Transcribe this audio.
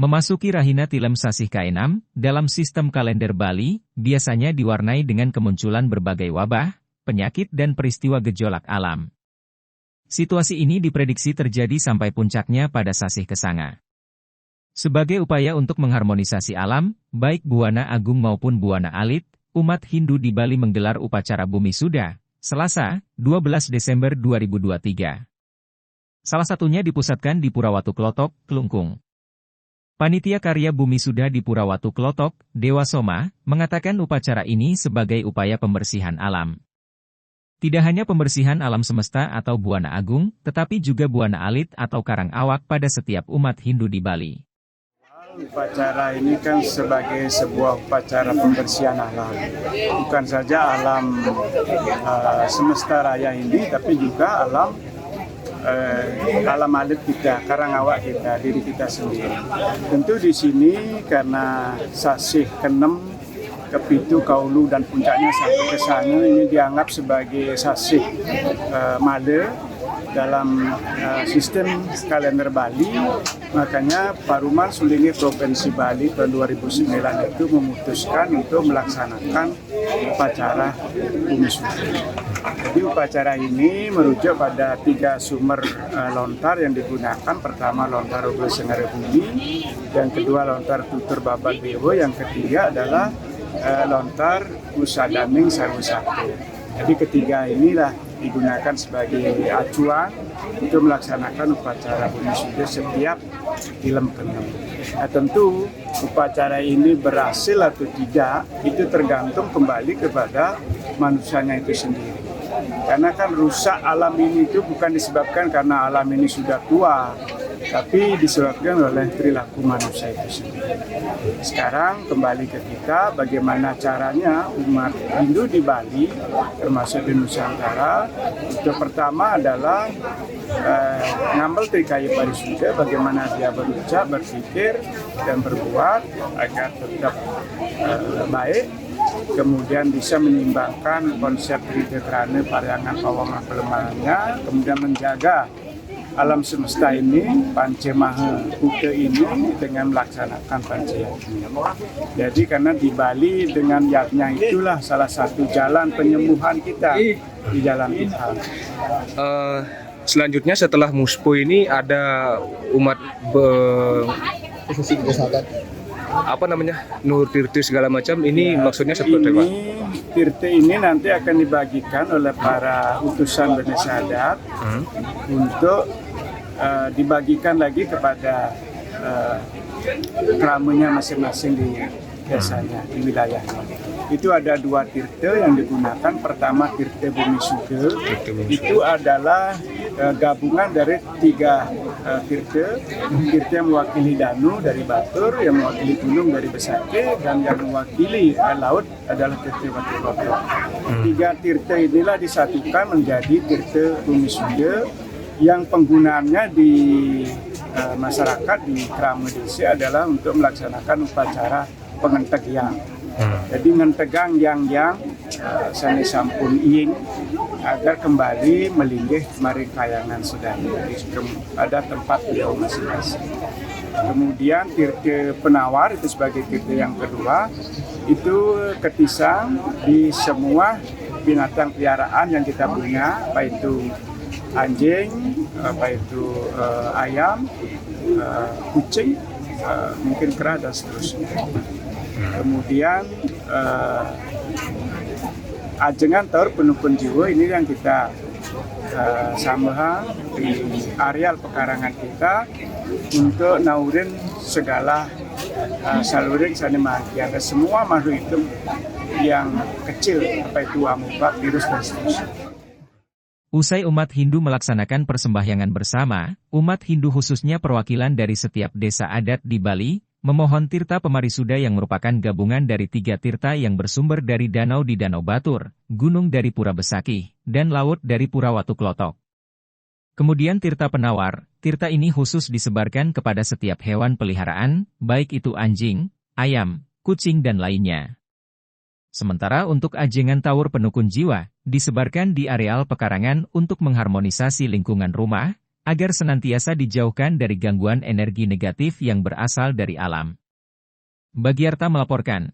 Memasuki Rahina Tilem Sasih K6, dalam sistem kalender Bali, biasanya diwarnai dengan kemunculan berbagai wabah, penyakit dan peristiwa gejolak alam. Situasi ini diprediksi terjadi sampai puncaknya pada Sasih Kesanga. Sebagai upaya untuk mengharmonisasi alam, baik Buwana Agung maupun Buwana Alit, umat Hindu di Bali menggelar upacara Bumi Suda, Selasa, 12 Desember 2023. Salah satunya dipusatkan di Purawatu Klotok, Klungkung. Panitia Karya Bumi Suda di Purawatu Klotok, Dewa Soma, mengatakan upacara ini sebagai upaya pembersihan alam. Tidak hanya pembersihan alam semesta atau Buwana Agung, tetapi juga Buwana Alit atau Karang Awak pada setiap umat Hindu di Bali. Upacara ini kan sebagai sebuah upacara pembersihan alam. Bukan saja alam semesta raya ini, tapi juga alam alit kita, karang awak kita, diri kita sendiri. Tentu di sini karena Sasih ke-6, ke-7, Kaulu dan puncaknya sampai ke sana ini dianggap sebagai Sasih Male dalam sistem kalender Bali. Makanya Paruman Sulingi Provinsi Bali tahun 2009 itu memutuskan untuk melaksanakan upacara Bumi Suda. Jadi upacara ini merujuk pada 3 sumber lontar yang digunakan. Pertama lontar Ogo Sengare Bumi, yang kedua lontar Tutur Babat Dewa, yang ketiga adalah lontar Usadaming Sarwu Satu. Jadi ketiga inilah digunakan sebagai acuan untuk melaksanakan upacara Bumi Suda setiap Tilem ke-6. Nah tentu upacara ini berhasil atau tidak itu tergantung kembali kepada manusianya itu sendiri. Karena kan rusak alam ini itu bukan disebabkan karena alam ini sudah tua, tapi disebabkan oleh perilaku manusia itu sendiri. Sekarang kembali ke kita, bagaimana caranya umat Hindu di Bali, termasuk di Nusantara, itu pertama adalah ngambil Trikaya Parisuda, bagaimana dia berucap, berpikir, dan berbuat agar tetap baik. Kemudian bisa menyeimbangkan konsep Tridekrane Pariangan Pawangan Pelemahannya, kemudian menjaga alam semesta ini, Pancemaha Buddha ini dengan melaksanakan Pancayatnya. Jadi karena di Bali dengan yatnya itulah salah satu jalan penyembuhan kita di jalan Tuhan. Selanjutnya setelah Muspo ini ada umat Nur Tirte segala macam ini ya, maksudnya seperti apa? Tirte ini nanti akan dibagikan oleh para utusan Bene Sadat untuk dibagikan lagi kepada kramanya masing-masing di desanya, di wilayahnya. Itu ada 2 tirte yang digunakan. Pertama Tirte Bumi Suda, itu adalah gabungan dari 3 tirte. Tirte yang mewakili Danu dari Batur, yang mewakili gunung dari Besake, dan yang mewakili laut adalah Tirte Batu Klotok. 3 tirte inilah disatukan menjadi Tirte Bumi Suda, yang penggunaannya di masyarakat di Krama Desa adalah untuk melaksanakan upacara pengentegian. Jadi ngentegang yang sani sampun ing agar kembali melinggih mari kayangan sedani pada tempat beliau masing-masing. Kemudian Tirte Penawar itu sebagai tirte yang kedua, itu ketisang di semua binatang peliharaan yang kita punya, baik itu anjing, baik itu ayam, kucing, mungkin kera dan seterusnya. Kemudian ajengan taur penukun jiwa ini yang kita sambahang di areal pekarangan kita untuk naurin segala saluring sanimaki, ada semua makhluk hidup yang kecil, apa itu amuba, virus dan seterusnya. Usai umat Hindu melaksanakan persembahyangan bersama, umat Hindu khususnya perwakilan dari setiap desa adat di Bali, memohon tirta Pemarisuda yang merupakan gabungan dari 3 tirta yang bersumber dari danau di Danau Batur, gunung dari Pura Besakih, dan laut dari Purawatu Klotok. Kemudian tirta Penawar, tirta ini khusus disebarkan kepada setiap hewan peliharaan, baik itu anjing, ayam, kucing dan lainnya. Sementara untuk ajengan tawur penukun jiwa, disebarkan di areal pekarangan untuk mengharmonisasi lingkungan rumah, agar senantiasa dijauhkan dari gangguan energi negatif yang berasal dari alam. Bagiarta melaporkan.